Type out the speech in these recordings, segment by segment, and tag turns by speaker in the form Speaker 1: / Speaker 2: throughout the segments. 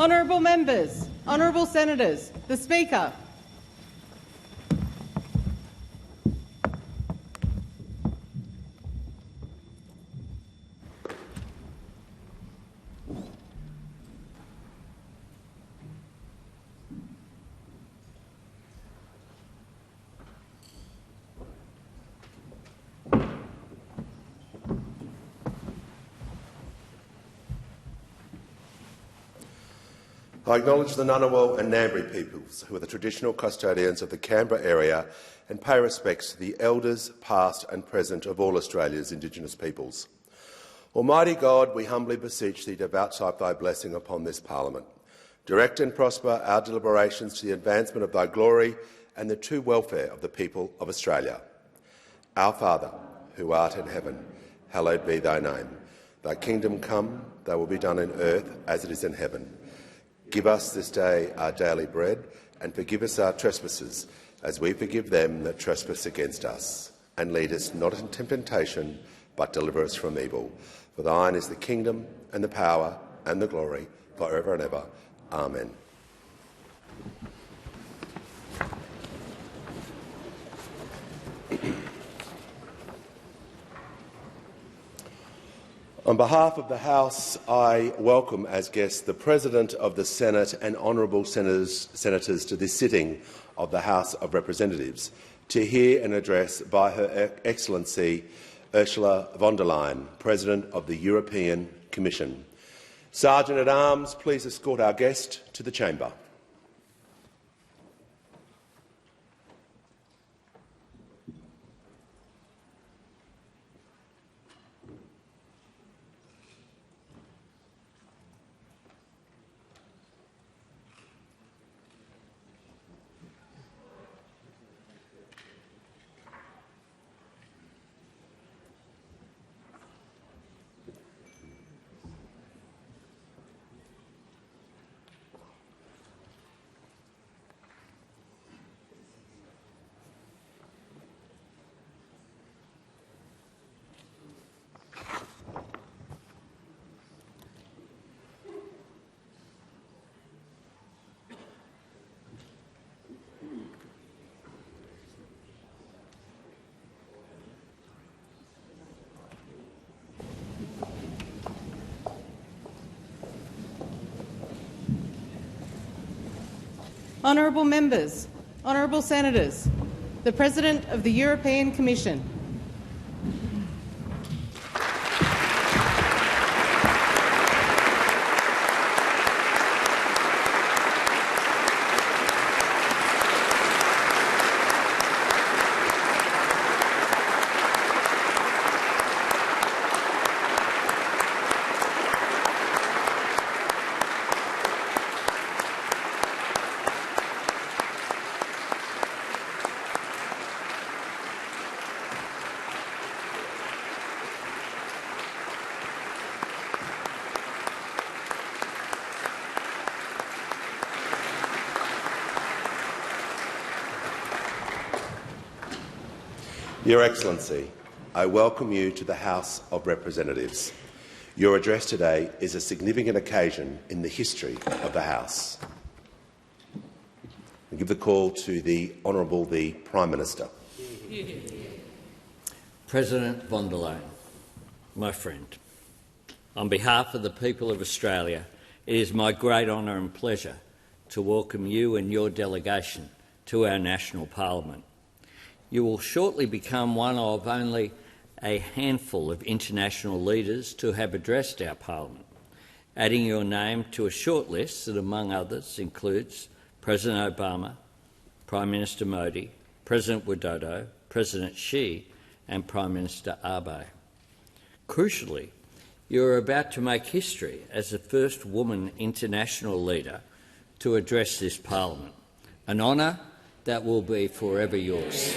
Speaker 1: Honourable members, honourable senators, the Speaker.
Speaker 2: I acknowledge the Ngunnawal and Ngambri peoples, who are the traditional custodians of the Canberra area, and pay respects to the elders, past and present, of all Australia's Indigenous peoples. Almighty God, we humbly beseech thee to vouchsafe thy blessing upon this parliament. Direct and prosper our deliberations to the advancement of thy glory and the true welfare of the people of Australia. Our Father, who art in heaven, hallowed be thy name. Thy kingdom come, thy will be done in earth as it is in heaven. Give us this day our daily bread, and forgive us our trespasses, as we forgive them that trespass against us. And lead us not into temptation, but deliver us from evil. For thine is the kingdom, and the power, and the glory, for ever and ever. Amen. On behalf of the House, I welcome as guests the President of the Senate and honourable senators to this sitting of the House of Representatives to hear an address by Her Excellency Ursula von der Leyen, President of the European Commission. Sergeant-at-Arms, please escort our guest to the chamber.
Speaker 1: Honourable members, honourable senators, the President of the European Commission.
Speaker 2: Your Excellency, I welcome you to the House of Representatives. Your address today is a significant occasion in the history of the House. I give the call to the Honourable the Prime Minister.
Speaker 3: President von der Leyen, my friend, on behalf of the people of Australia, it is my great honour and pleasure to welcome you and your delegation to our national parliament. You will shortly become one of only a handful of international leaders to have addressed our parliament, adding your name to a short list that, among others, includes President Obama, Prime Minister Modi, President Widodo, President Xi and Prime Minister Abe. Crucially, you are about to make history as the first woman international leader to address this parliament, an honour that will be forever yours.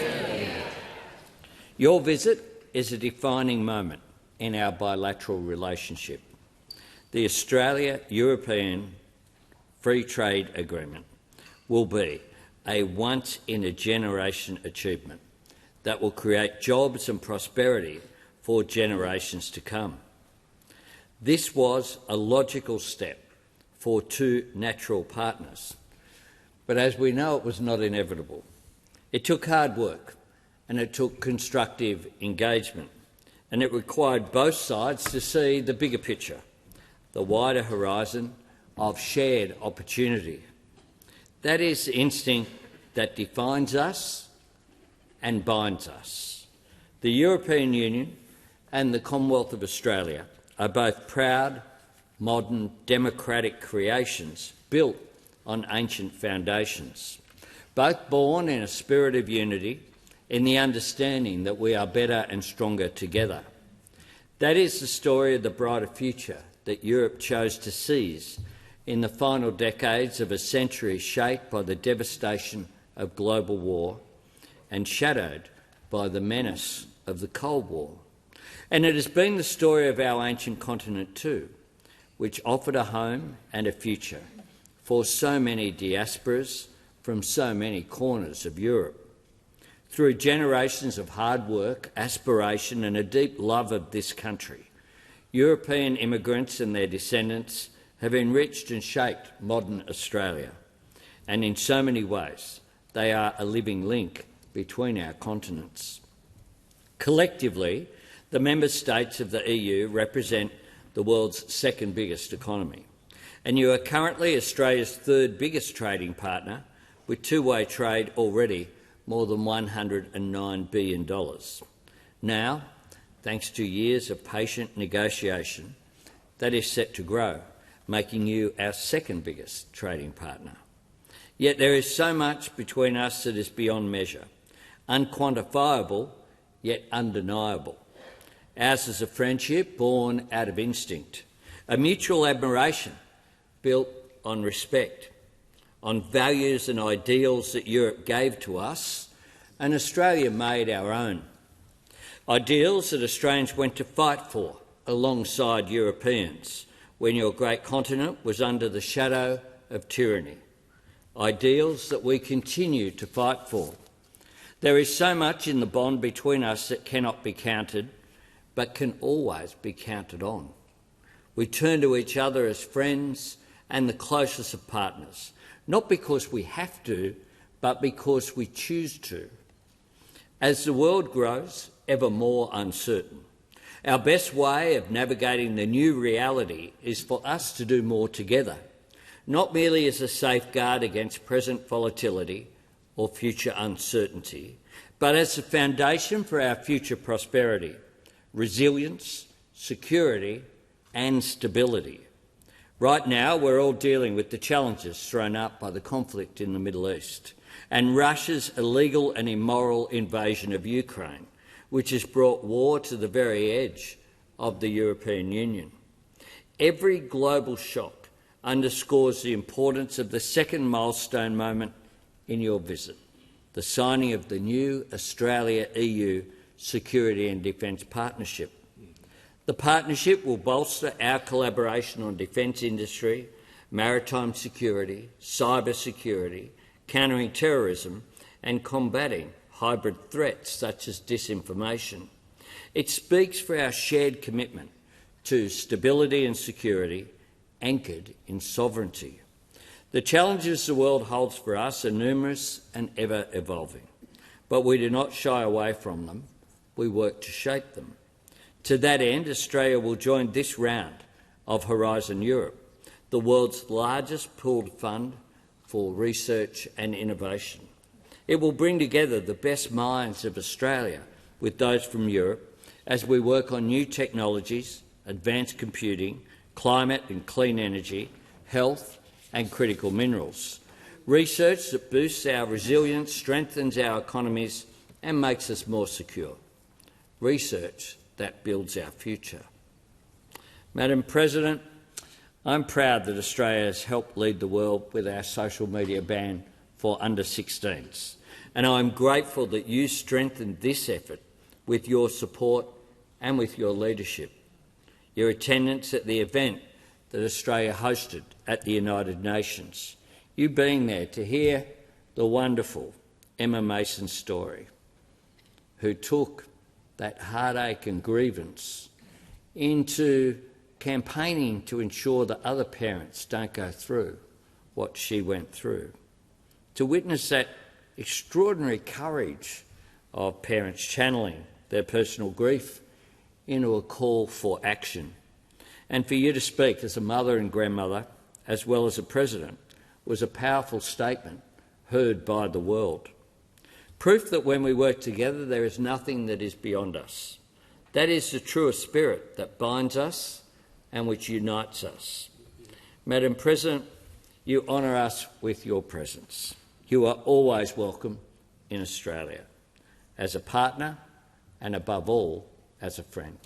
Speaker 3: Your visit is a defining moment in our bilateral relationship. The Australia-European Free Trade Agreement will be a once-in-a-generation achievement that will create jobs and prosperity for generations to come. This was a logical step for two natural partners. But as we know, it was not inevitable. It took hard work and it took constructive engagement, and it required both sides to see the bigger picture, the wider horizon of shared opportunity. That is the instinct that defines us and binds us. The European Union and the Commonwealth of Australia are both proud, modern, democratic creations built on ancient foundations, both born in a spirit of unity, in the understanding that we are better and stronger together. That is the story of the brighter future that Europe chose to seize in the final decades of a century shaped by the devastation of global war and shadowed by the menace of the Cold War. And it has been the story of our ancient continent too, which offered a home and a future for so many diasporas from so many corners of Europe. Through generations of hard work, aspiration and a deep love of this country, European immigrants and their descendants have enriched and shaped modern Australia, and in so many ways they are a living link between our continents. Collectively, the member states of the EU represent the world's second biggest economy, and you are currently Australia's third biggest trading partner, with two-way trade already more than $109 billion. Now, thanks to years of patient negotiation, that is set to grow, making you our second biggest trading partner. Yet there is so much between us that is beyond measure, unquantifiable yet undeniable. Ours is a friendship born out of instinct, a mutual admiration built on respect, on values and ideals that Europe gave to us and Australia made our own. Ideals that Australians went to fight for alongside Europeans when your great continent was under the shadow of tyranny. Ideals that we continue to fight for. There is so much in the bond between us that cannot be counted, but can always be counted on. We turn to each other as friends and the closest of partners, not because we have to, but because we choose to. As the world grows ever more uncertain, our best way of navigating the new reality is for us to do more together, not merely as a safeguard against present volatility or future uncertainty, but as a foundation for our future prosperity, resilience, security and stability. Right now, we're all dealing with the challenges thrown up by the conflict in the Middle East and Russia's illegal and immoral invasion of Ukraine, which has brought war to the very edge of the European Union. Every global shock underscores the importance of the second milestone moment in your visit, the signing of the new Australia-EU Security and Defence Partnership. The partnership will bolster our collaboration on defence industry, maritime security, cyber security, countering terrorism and combating hybrid threats such as disinformation. It speaks for our shared commitment to stability and security anchored in sovereignty. The challenges the world holds for us are numerous and ever-evolving, but we do not shy away from them. We work to shape them. To that end, Australia will join this round of Horizon Europe, the world's largest pooled fund for research and innovation. It will bring together the best minds of Australia with those from Europe as we work on new technologies, advanced computing, climate and clean energy, health and critical minerals. Research that boosts our resilience, strengthens our economies and makes us more secure. Research that builds our future. Madam President, I'm proud that Australia has helped lead the world with our social media ban for under-16s, and I'm grateful that you strengthened this effort with your support and with your leadership. Your attendance at the event that Australia hosted at the United Nations, you being there to hear the wonderful Emma Mason's story, who took that heartache and grievance into campaigning to ensure that other parents don't go through what she went through, to witness that extraordinary courage of parents channeling their personal grief into a call for action, and for you to speak as a mother and grandmother, as well as a president, was a powerful statement heard by the world. Proof that when we work together there is nothing that is beyond us. That is the truest spirit that binds us and which unites us. Madam President, you honour us with your presence. You are always welcome in Australia, as a partner and, above all, as a friend.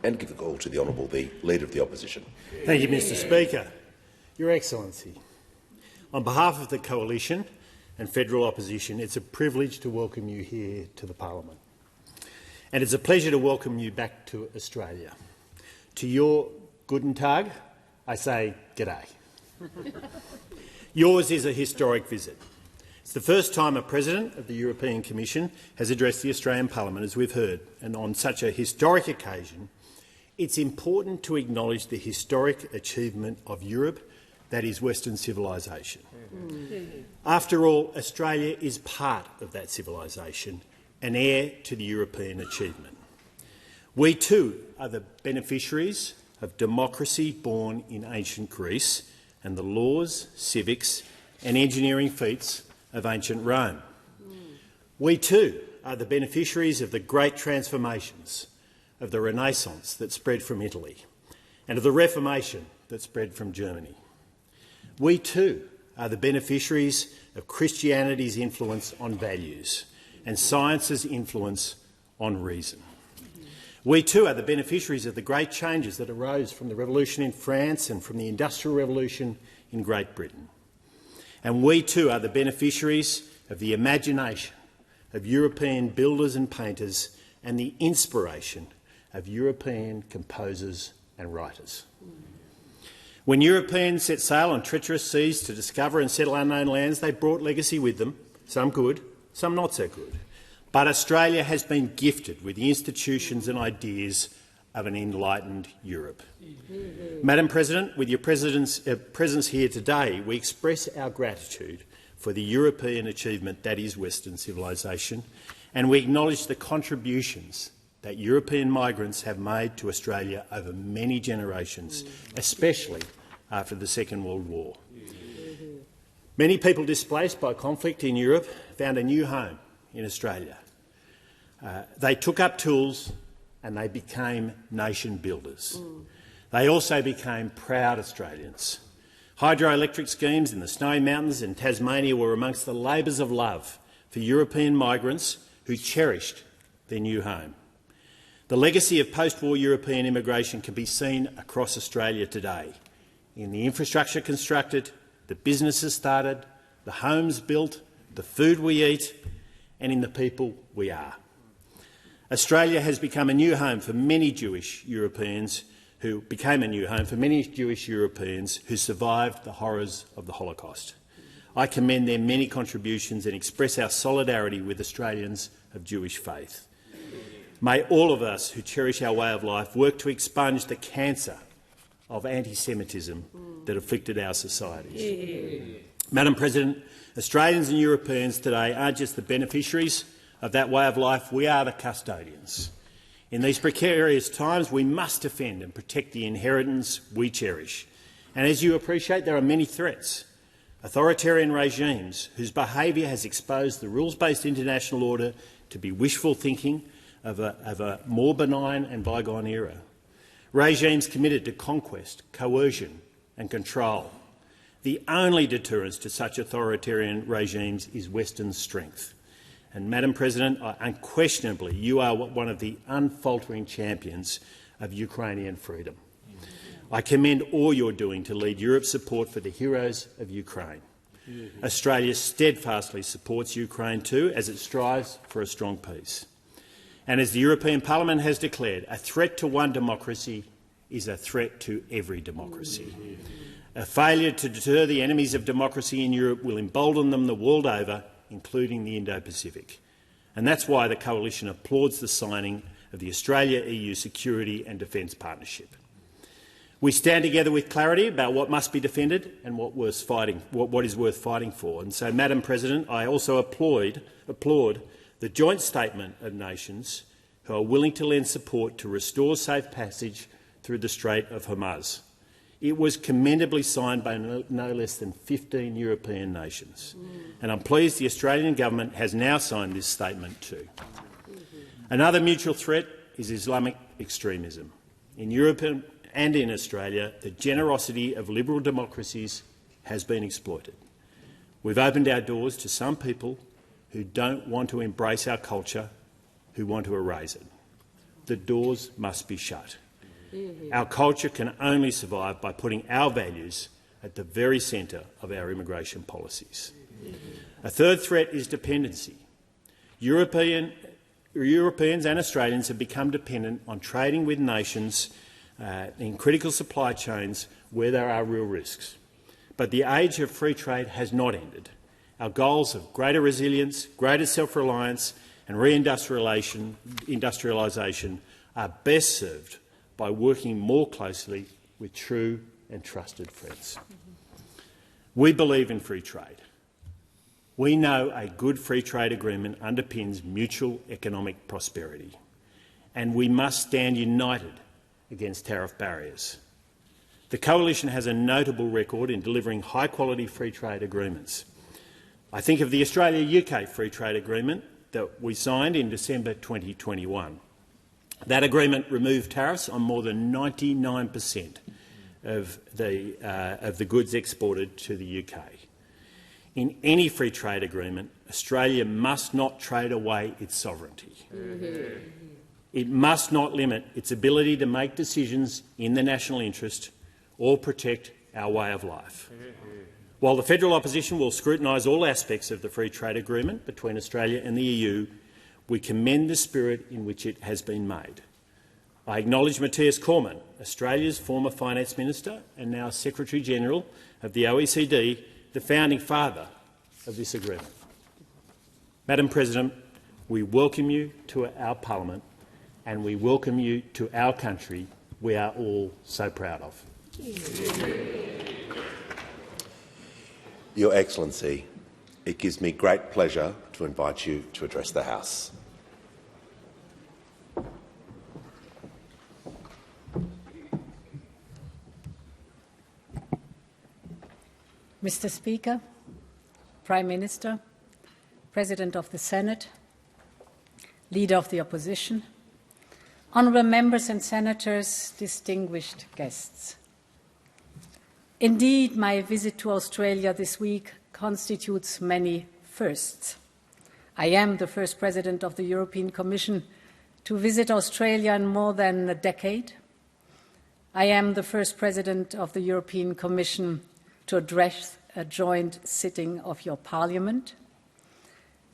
Speaker 2: And give the call to the Honourable Leader of the Opposition.
Speaker 4: Thank you, Mr Speaker. Your Excellency, on behalf of the Coalition and Federal Opposition, it's a privilege to welcome you here to the Parliament. And it's a pleasure to welcome you back to Australia. To your Guten Tag, I say g'day. Yours is a historic visit. It's the first time a President of the European Commission has addressed the Australian Parliament, as we've heard, and on such a historic occasion, it's important to acknowledge the historic achievement of Europe, that is Western civilisation. After all, Australia is part of that civilisation, an heir to the European achievement. We too are the beneficiaries of democracy born in ancient Greece and the laws, civics and engineering feats of ancient Rome. We too are the beneficiaries of the great transformations of the Renaissance that spread from Italy and of the Reformation that spread from Germany. We too are the beneficiaries of Christianity's influence on values and science's influence on reason. We too are the beneficiaries of the great changes that arose from the revolution in France and from the Industrial Revolution in Great Britain. And we too are the beneficiaries of the imagination of European builders and painters and the inspiration of European composers and writers. When Europeans set sail on treacherous seas to discover and settle unknown lands, they brought legacy with them, some good, some not so good. But Australia has been gifted with the institutions and ideas of an enlightened Europe. Madam President, with your presence here today, we express our gratitude for the European achievement that is Western civilisation, and we acknowledge the contributions that European migrants have made to Australia over many generations, especially after the Second World War. Many people displaced by conflict in Europe found a new home in Australia. They took up tools and they became nation builders. They also became proud Australians. Hydroelectric schemes in the Snowy Mountains and Tasmania were amongst the labours of love for European migrants who cherished their new home. The legacy of post-war European immigration can be seen across Australia today, in the infrastructure constructed, the businesses started, the homes built, the food we eat, and in the people we are. Australia has become a new home for many Jewish Europeans who survived the horrors of the Holocaust. I commend their many contributions and express our solidarity with Australians of Jewish faith. May all of us who cherish our way of life work to expunge the cancer of anti-Semitism that afflicted our societies. Madam President, Australians and Europeans today aren't just the beneficiaries of that way of life, we are the custodians. In these precarious times, we must defend and protect the inheritance we cherish. And as you appreciate, there are many threats. Authoritarian regimes whose behaviour has exposed the rules-based international order to be wishful thinking of a more benign and bygone era. Regimes committed to conquest, coercion and control. The only deterrence to such authoritarian regimes is Western strength. And, Madam President, unquestionably you are one of the unfaltering champions of Ukrainian freedom. I commend all you're doing to lead Europe's support for the heroes of Ukraine. Australia steadfastly supports Ukraine too as it strives for a strong peace. And as the European Parliament has declared, a threat to one democracy is a threat to every democracy. A failure to deter the enemies of democracy in Europe will embolden them the world over, including the Indo-Pacific. And that's why the Coalition applauds the signing of the Australia-EU Security and Defence Partnership. We stand together with clarity about what must be defended and what is worth fighting for. And so, Madam President, I also applaud the joint statement of nations who are willing to lend support to restore safe passage through the Strait of Hormuz. It was commendably signed by no less than 15 European nations. And I'm pleased the Australian government has now signed this statement too. Another mutual threat is Islamic extremism. In Europe and in Australia, the generosity of liberal democracies has been exploited. We've opened our doors to some people who don't want to embrace our culture, who want to erase it. The doors must be shut. Our culture can only survive by putting our values at the very centre of our immigration policies. A third threat is dependency. Europeans and Australians have become dependent on trading with nations in critical supply chains where there are real risks. But the age of free trade has not ended. Our goals of greater resilience, greater self-reliance and reindustrialisation are best served by working more closely with true and trusted friends. We believe in free trade. We know a good free trade agreement underpins mutual economic prosperity, and we must stand united against tariff barriers. The Coalition has a notable record in delivering high-quality free trade agreements. I think of the Australia-UK Free Trade Agreement that we signed in December 2021. That agreement removed tariffs on more than 99% of the goods exported to the UK. In any free trade agreement, Australia must not trade away its sovereignty. It must not limit its ability to make decisions in the national interest or protect our way of life. While the federal opposition will scrutinise all aspects of the free trade agreement between Australia and the EU, we commend the spirit in which it has been made. I acknowledge Matthias Cormann, Australia's former Finance Minister and now Secretary-General of the OECD, the founding father of this agreement. Madam President, we welcome you to our parliament and we welcome you to our country we are all so proud of.
Speaker 2: Your Excellency, it gives me great pleasure to invite you to address the House.
Speaker 5: Mr. Speaker, Prime Minister, President of the Senate, Leader of the Opposition, honourable members and senators, distinguished guests. Indeed, my visit to Australia this week constitutes many firsts. I am the first President of the European Commission to visit Australia in more than a decade. I am the first President of the European Commission to address a joint sitting of your Parliament.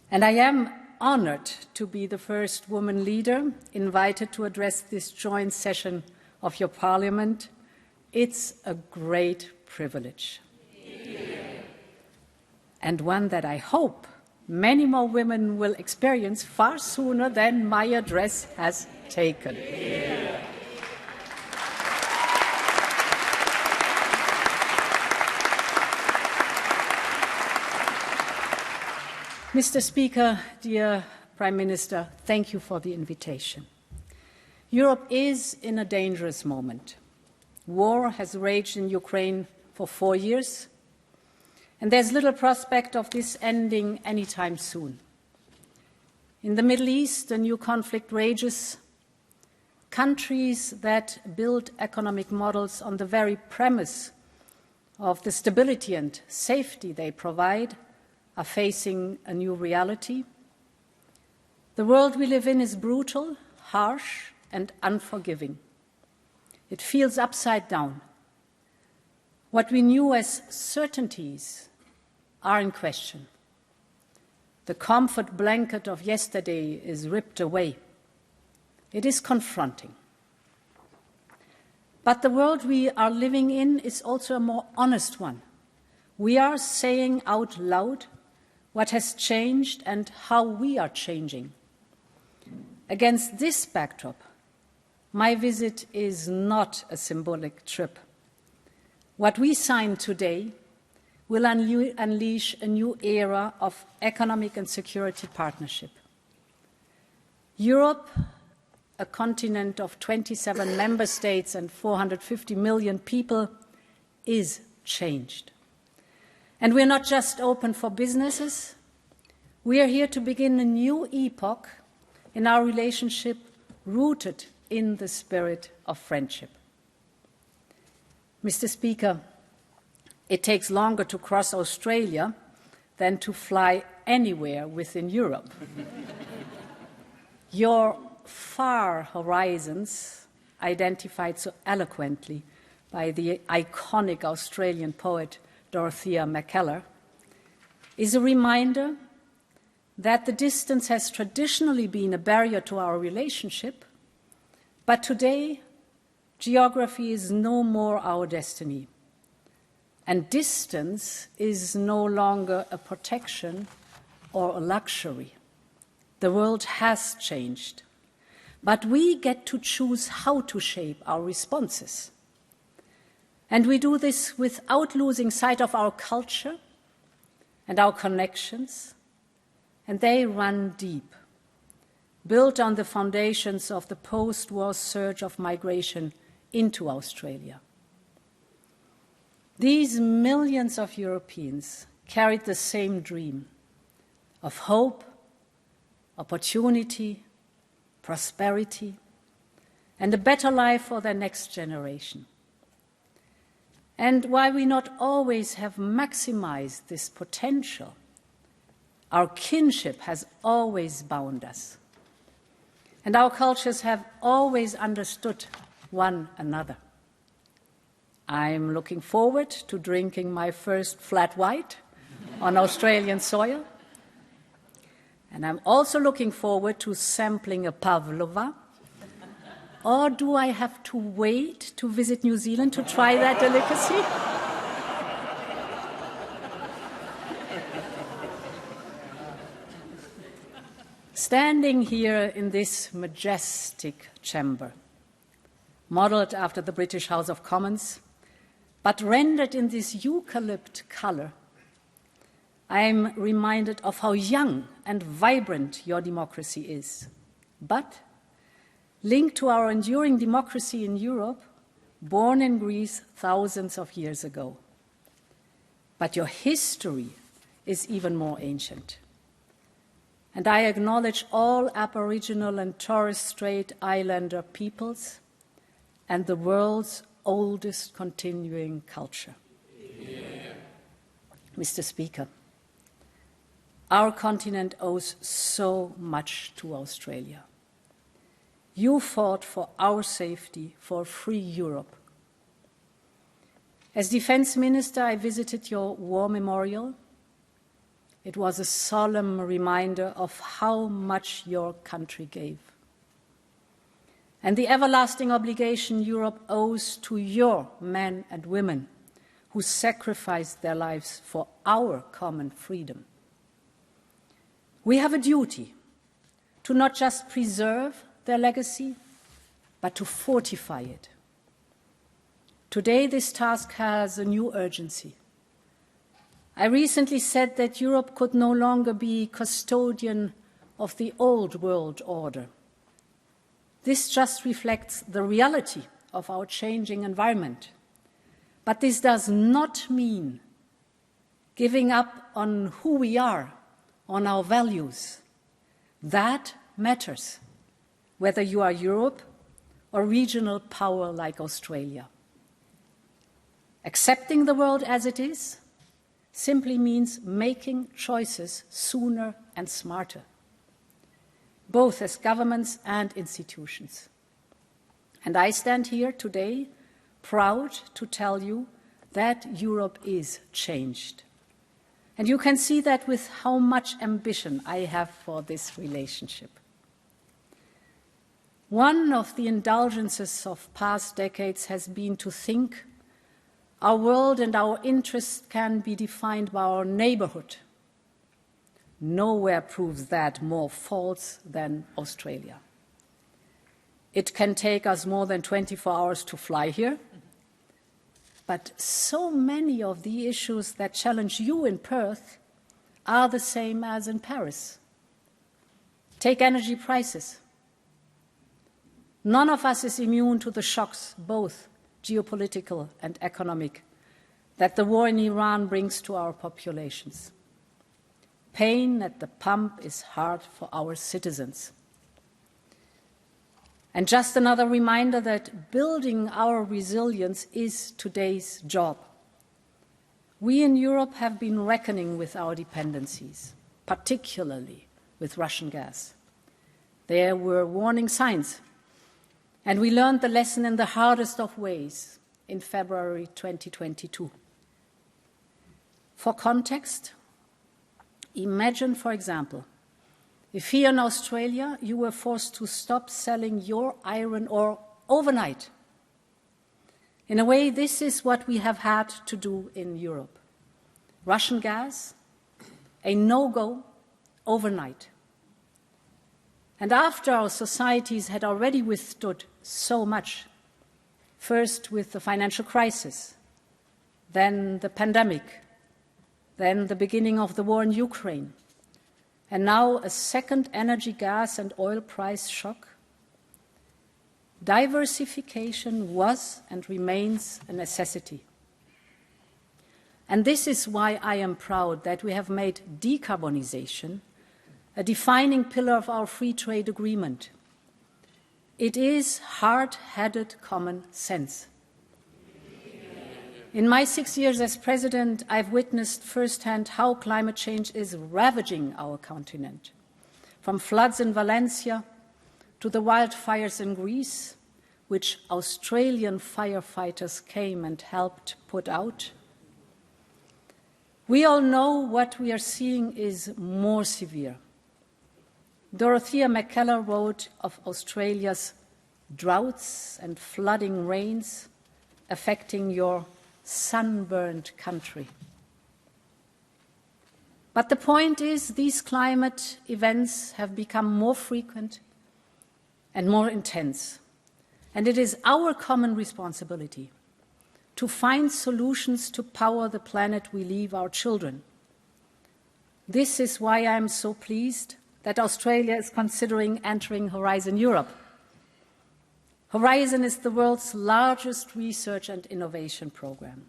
Speaker 5: And I am honoured to be the first woman leader invited to address this joint session of your Parliament. It's a great privilege. And one that I hope many more women will experience far sooner than my address has taken. Mr. Speaker, dear Prime Minister, thank you for the invitation. Europe is in a dangerous moment. War has raged in Ukraine for 4 years, and there's little prospect of this ending anytime soon. In the Middle East, a new conflict rages. Countries that build economic models on the very premise of the stability and safety they provide are facing a new reality. The world we live in is brutal, harsh, and unforgiving. It feels upside down. What we knew as certainties are in question. The comfort blanket of yesterday is ripped away. It is confronting. But the world we are living in is also a more honest one. We are saying out loud what has changed and how we are changing. Against this backdrop, my visit is not a symbolic trip. What we sign today will unleash a new era of economic and security partnership. Europe, a continent of 27 member states and 450 million people, is changed. And we're not just open for businesses. We are here to begin a new epoch in our relationship rooted in the spirit of friendship. Mr. Speaker, it takes longer to cross Australia than to fly anywhere within Europe. Your far horizons, identified so eloquently by the iconic Australian poet Dorothea Mackellar, is a reminder that the distance has traditionally been a barrier to our relationship, but today geography is no more our destiny, and distance is no longer a protection or a luxury. The world has changed, but we get to choose how to shape our responses. And we do this without losing sight of our culture and our connections, and they run deep, built on the foundations of the post-war surge of migration into Australia. These millions of Europeans carried the same dream of hope, opportunity, prosperity, and a better life for their next generation. And while we not always have maximized this potential, our kinship has always bound us, and our cultures have always understood one another. I'm looking forward to drinking my first flat white on Australian soil, and I'm also looking forward to sampling a pavlova. Or do I have to wait to visit New Zealand to try that delicacy? Standing here in this majestic chamber, modelled after the British House of Commons, but rendered in this eucalypt colour, I am reminded of how young and vibrant your democracy is. But linked to our enduring democracy in Europe, born in Greece thousands of years ago. But your history is even more ancient. And I acknowledge all Aboriginal and Torres Strait Islander peoples and the world's oldest continuing culture. Yeah. Mr. Speaker, our continent owes so much to Australia. You fought for our safety, for free Europe. As Defence Minister, I visited your war memorial. It was a solemn reminder of how much your country gave, and the everlasting obligation Europe owes to your men and women who sacrificed their lives for our common freedom. We have a duty to not just preserve their legacy, but to fortify it. Today, this task has a new urgency. I recently said that Europe could no longer be custodian of the old world order. This just reflects the reality of our changing environment. But this does not mean giving up on who we are, on our values. That matters, whether you are Europe or regional power like Australia. Accepting the world as it is simply means making choices sooner and smarter, both as governments and institutions. And I stand here today proud to tell you that Europe is changed. And you can see that with how much ambition I have for this relationship. One of the indulgences of past decades has been to think our world and our interests can be defined by our neighbourhood. nowhere proves that more false than Australia. It can take us more than 24 hours to fly here, but so many of the issues that challenge you in Perth are the same as in Paris. Take energy prices. None of us is immune to the shocks, both geopolitical and economic, that the war in Iran brings to our populations. Pain at the pump is hard for our citizens. And just another reminder that building our resilience is today's job. We in Europe have been reckoning with our dependencies, particularly with Russian gas. There were warning signs, and we learned the lesson in the hardest of ways in February 2022. For context, imagine, for example, if here in Australia you were forced to stop selling your iron ore overnight. In a way, this is what we have had to do in Europe. Russian gas, a no-go overnight. And after our societies had already withstood so much, first with the financial crisis, then the pandemic, then the beginning of the war in Ukraine, and now a second energy, gas and oil price shock, diversification was and remains a necessity. And this is why I am proud that we have made decarbonization a defining pillar of our free trade agreement. It is hard-headed common sense. In my 6 years as President, I've witnessed firsthand how climate change is ravaging our continent, from floods in Valencia to the wildfires in Greece, which Australian firefighters came and helped put out. We all know what we are seeing is more severe. Dorothea McKellar wrote of Australia's droughts and flooding rains affecting your sunburned country. But the point is, these climate events have become more frequent and more intense, and it is our common responsibility to find solutions to power the planet we leave our children. This is why I am so pleased that Australia is considering entering Horizon Europe. Horizon is the world's largest research and innovation program.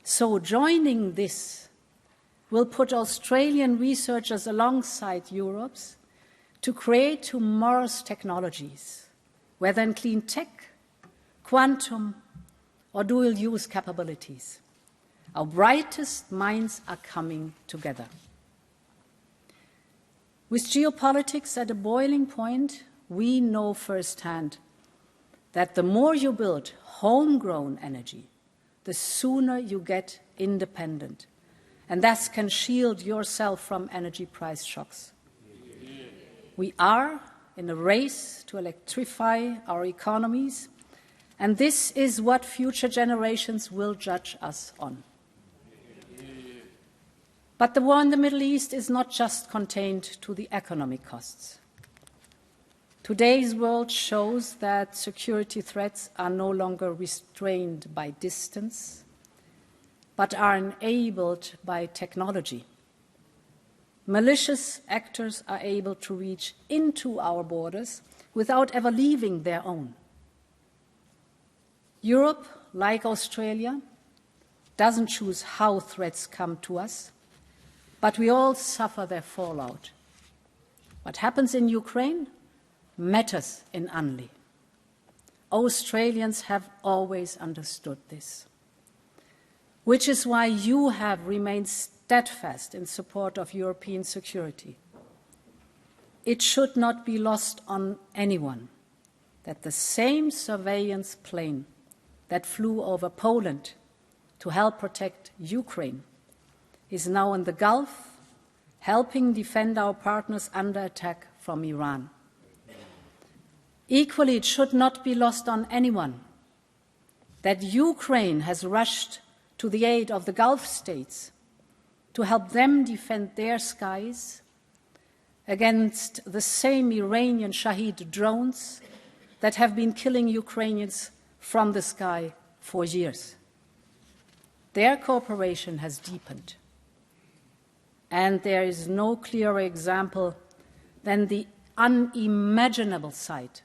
Speaker 5: So joining this will put Australian researchers alongside Europe's to create tomorrow's technologies, whether in clean tech, quantum, or dual-use capabilities. Our brightest minds are coming together. With geopolitics at a boiling point, we know firsthand that the more you build homegrown energy, the sooner you get independent, and thus can shield yourself from energy price shocks. We are in a race to electrify our economies, and this is what future generations will judge us on. But the war in the Middle East is not just contained to the economic costs. Today's world shows that security threats are no longer restrained by distance, but are enabled by technology. Malicious actors are able to reach into our borders without ever leaving their own. Europe, like Australia, doesn't choose how threats come to us, but we all suffer their fallout. What happens in Ukraine matters in Unli. Australians have always understood this, which is why you have remained steadfast in support of European security. It should not be lost on anyone that the same surveillance plane that flew over Poland to help protect Ukraine is now in the Gulf, helping defend our partners under attack from Iran. Equally, it should not be lost on anyone that Ukraine has rushed to the aid of the Gulf states to help them defend their skies against the same Iranian Shahed drones that have been killing Ukrainians from the sky for years. Their cooperation has deepened, and there is no clearer example than the unimaginable sight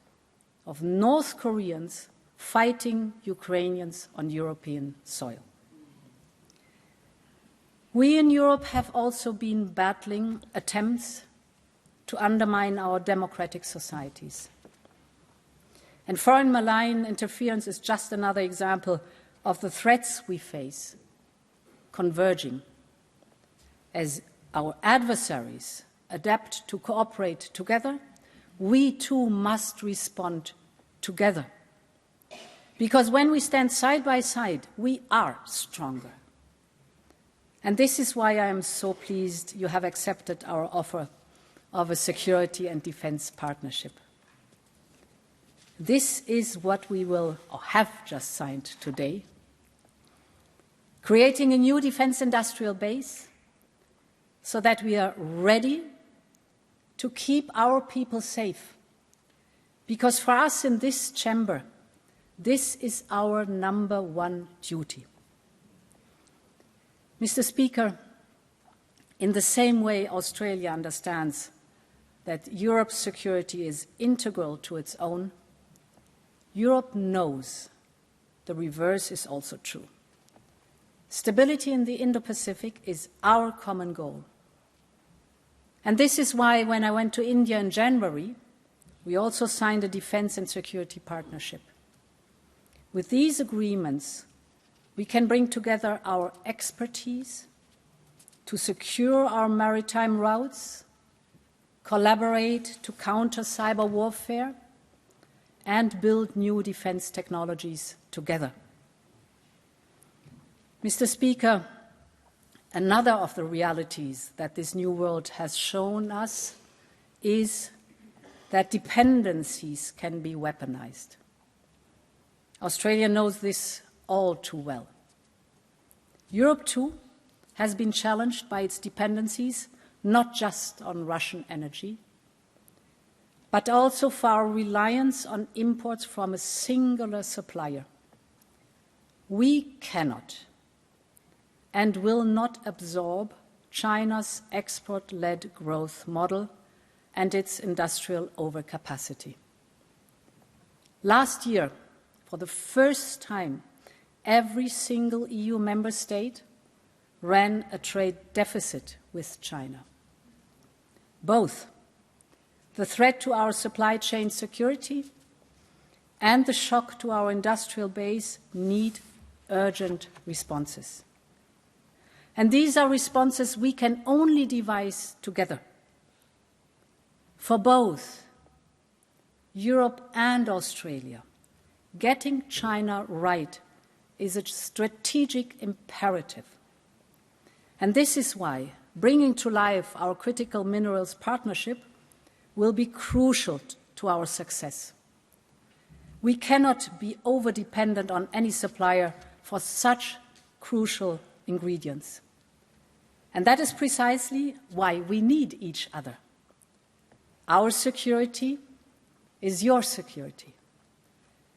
Speaker 5: of North Koreans fighting Ukrainians on European soil. We in Europe have also been battling attempts to undermine our democratic societies. And foreign malign interference is just another example of the threats we face converging. As our adversaries adapt to cooperate together, we too must respond together. Because when we stand side by side, we are stronger. And this is why I am so pleased you have accepted our offer of a security and defense partnership. This is what we will or have just signed today, creating a new defense industrial base so that we are ready to keep our people safe. Because for us in this chamber, this is our number one duty. Mr. Speaker, in the same way Australia understands that Europe's security is integral to its own, Europe knows the reverse is also true. Stability in the Indo-Pacific is our common goal. And this is why, when I went to India in January, we also signed a defense and security partnership. With these agreements, we can bring together our expertise to secure our maritime routes, collaborate to counter cyber warfare, and build new defense technologies together. Mr. Speaker, another of the realities that this new world has shown us is that dependencies can be weaponized. Australia knows this all too well. Europe, too, has been challenged by its dependencies, not just on Russian energy, but also for our reliance on imports from a singular supplier. We cannot and will not absorb China's export-led growth model and its industrial overcapacity. Last year, for the first time, every single EU member state ran a trade deficit with China. Both the threat to our supply chain security and the shock to our industrial base need urgent responses. And these are responses we can only devise together. For both Europe and Australia, getting China right is a strategic imperative. And this is why bringing to life our critical minerals partnership will be crucial to our success. We cannot be over-dependent on any supplier for such crucial ingredients. And that is precisely why we need each other. Our security is your security.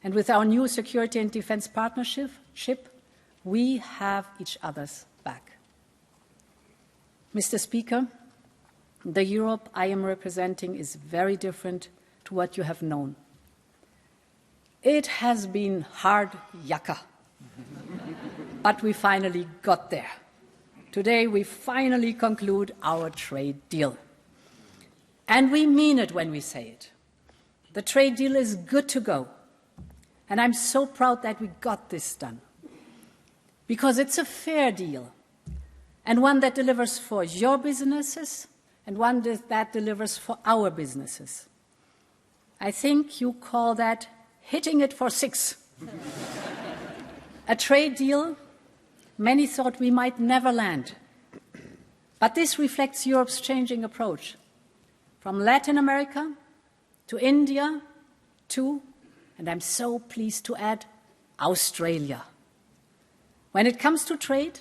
Speaker 5: And with our new security and defense partnership, we have each other's back. Mr. Speaker, the Europe I am representing is very different to what you have known. It has been hard yakka, but we finally got there. Today we finally conclude our trade deal. And we mean it when we say it. The trade deal is good to go. And I'm so proud that we got this done. Because it's a fair deal, and one that delivers for your businesses, and one that delivers for our businesses. I think you call that hitting it for six. A trade deal many thought we might never land. But this reflects Europe's changing approach, from Latin America to India to, and I'm so pleased to add, Australia. When it comes to trade,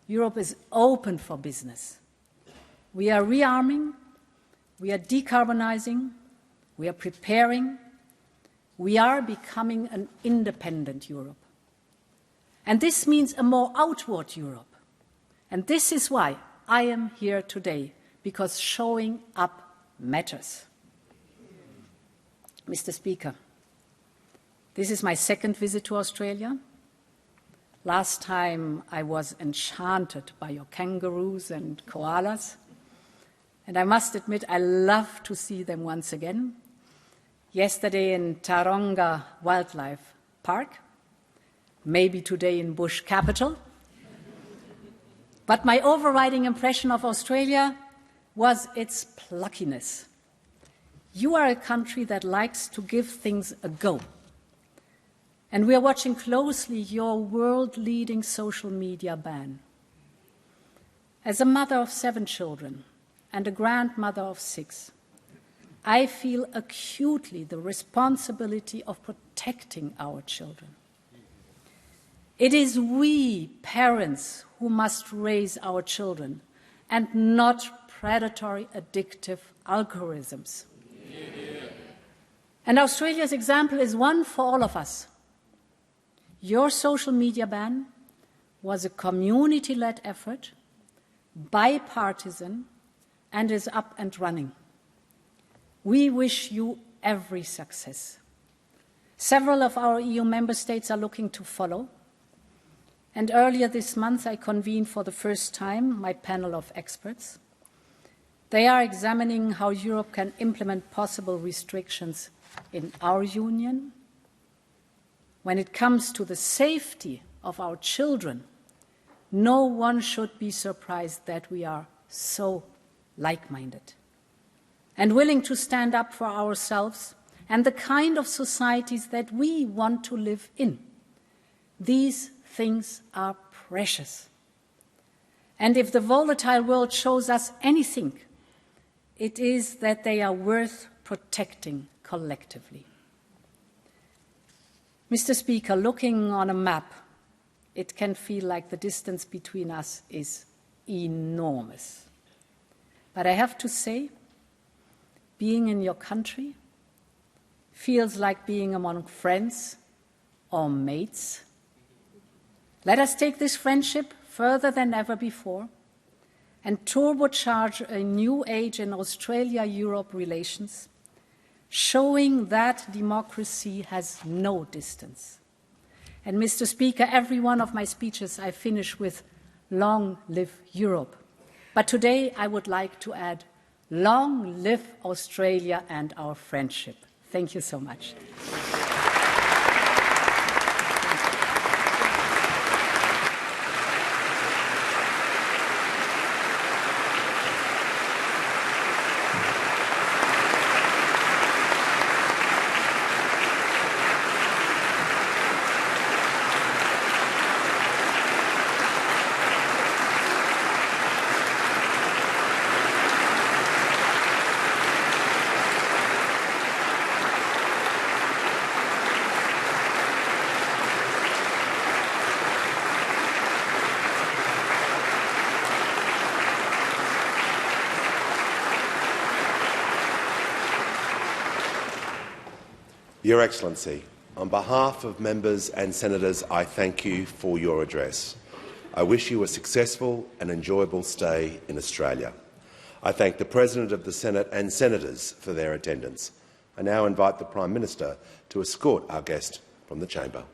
Speaker 5: Europe is open for business. We are rearming, We are decarbonising, we are preparing, we are becoming an independent Europe. And this means a more outward Europe. And this is why I am here today, because showing up matters. Mr. Speaker, this is my second visit to Australia. Last time I was enchanted by your kangaroos and koalas. And I must admit, I love to see them once again. Yesterday in Taronga Wildlife Park, maybe today in Bush Capital. But my overriding impression of Australia was its pluckiness. You are a country that likes to give things a go. And we are watching closely your world-leading social media ban. As a mother of 7 children and a grandmother of 6, I feel acutely the responsibility of protecting our children. It is we, parents, who must raise our children and not predatory, addictive algorithms. And Australia's example is one for all of us. Your social media ban was a community-led effort, bipartisan, and is up and running. We wish you every success. Several of our EU member states are looking to follow. And earlier this month, I convened for the first time my panel of experts. They are examining how Europe can implement possible restrictions in our union. When it comes to the safety of our children, no one should be surprised that we are so like-minded and willing to stand up for ourselves and the kind of societies that we want to live in. These things are precious. And if the volatile world shows us anything, it is that they are worth protecting collectively. Mr. Speaker, looking on a map, it can feel like the distance between us is enormous. But I have to say, being in your country feels like being among friends or mates. Let us take this friendship further than ever before and turbocharge a new age in Australia-Europe relations, showing that democracy has no distance. And, Mr. Speaker, every one of my speeches I finish with "Long live Europe." But today I would like to add "Long live Australia and our friendship." Thank you so much.
Speaker 2: Your Excellency, on behalf of members and senators, I thank you for your address. I wish you a successful and enjoyable stay in Australia. I thank the President of the Senate and senators for their attendance. I now invite the Prime Minister to escort our guest from the chamber.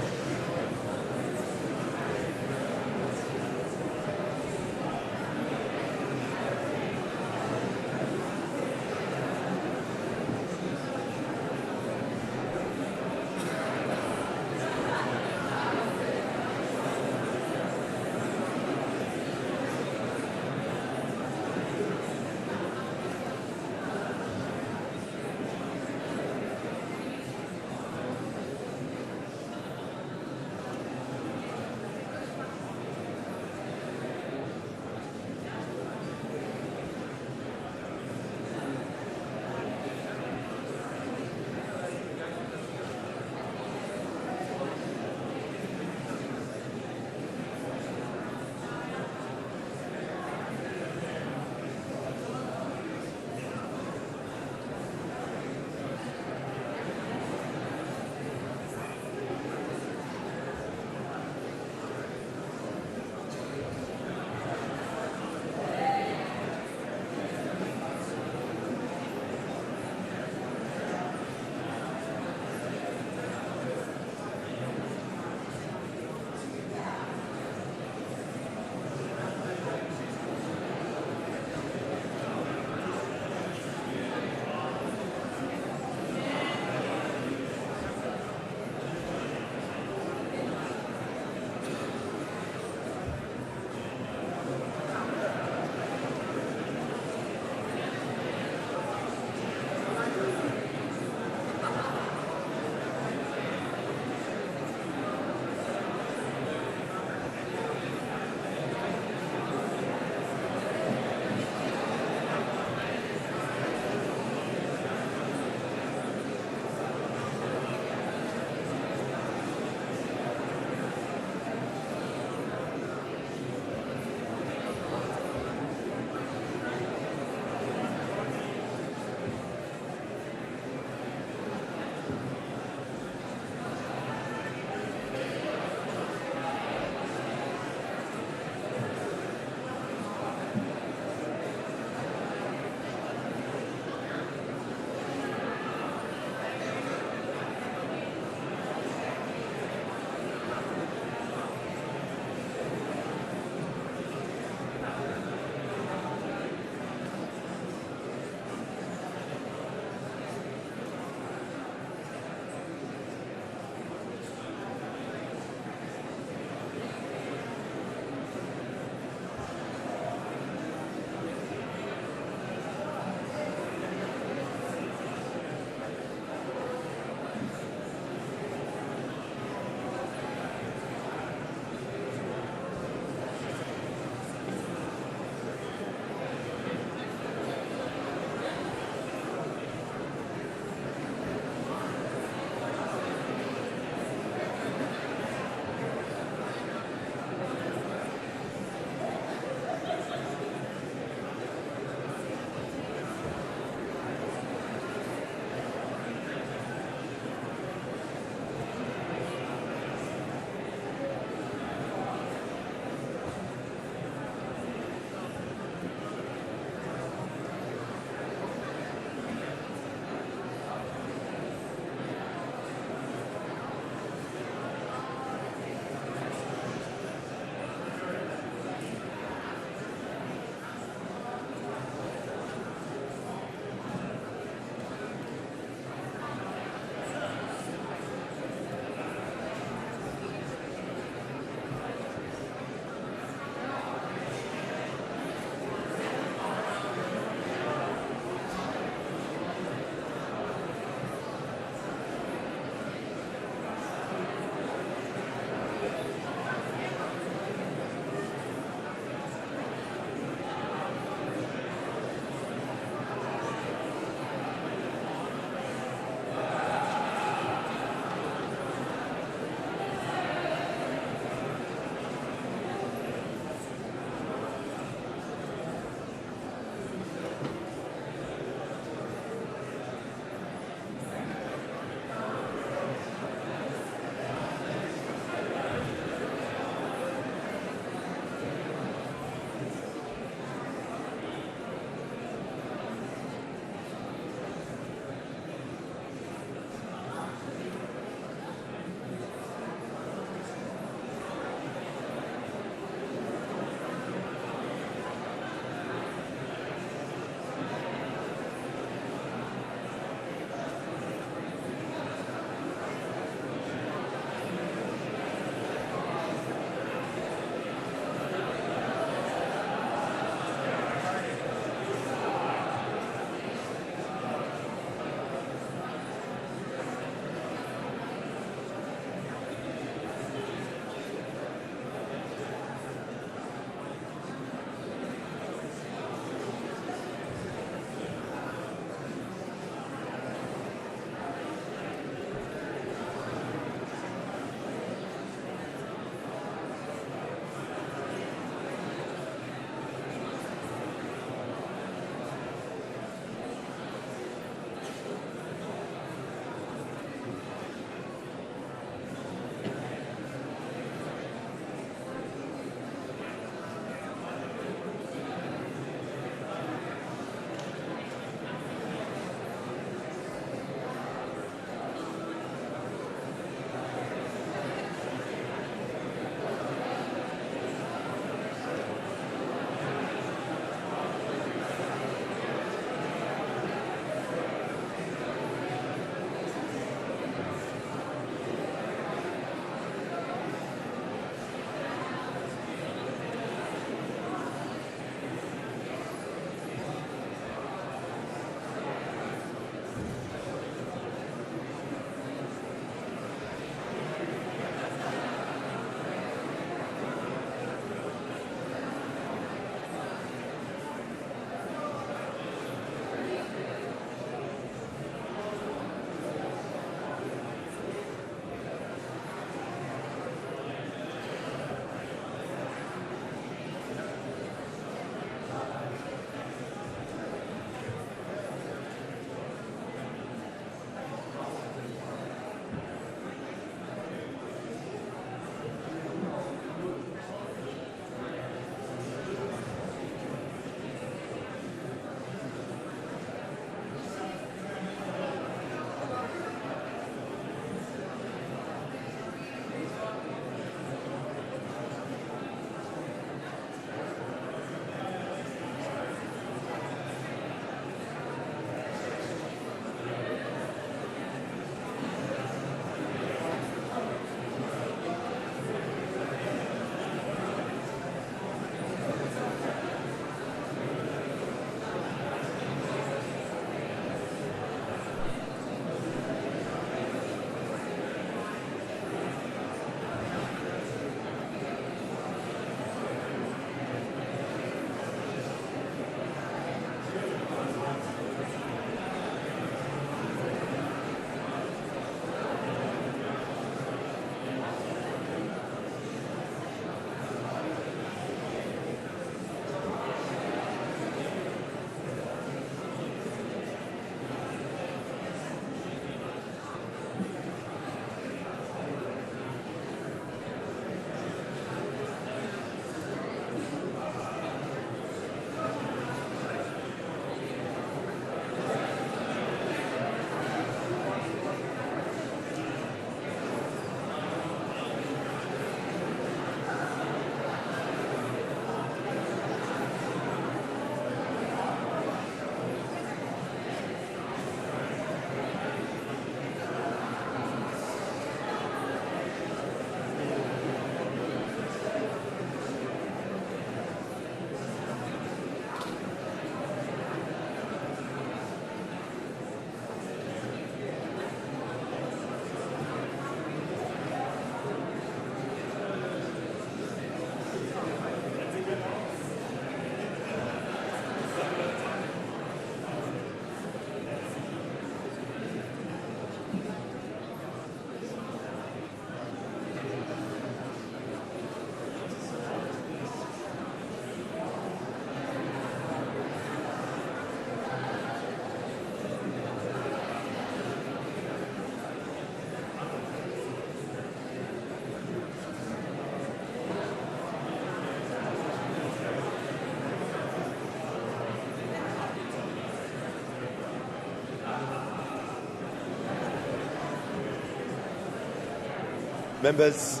Speaker 2: Members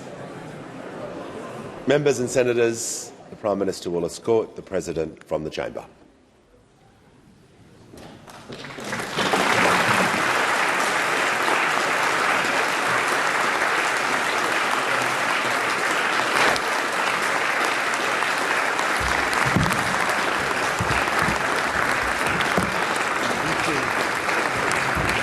Speaker 2: and Senators, the Prime Minister will escort the President from the chamber.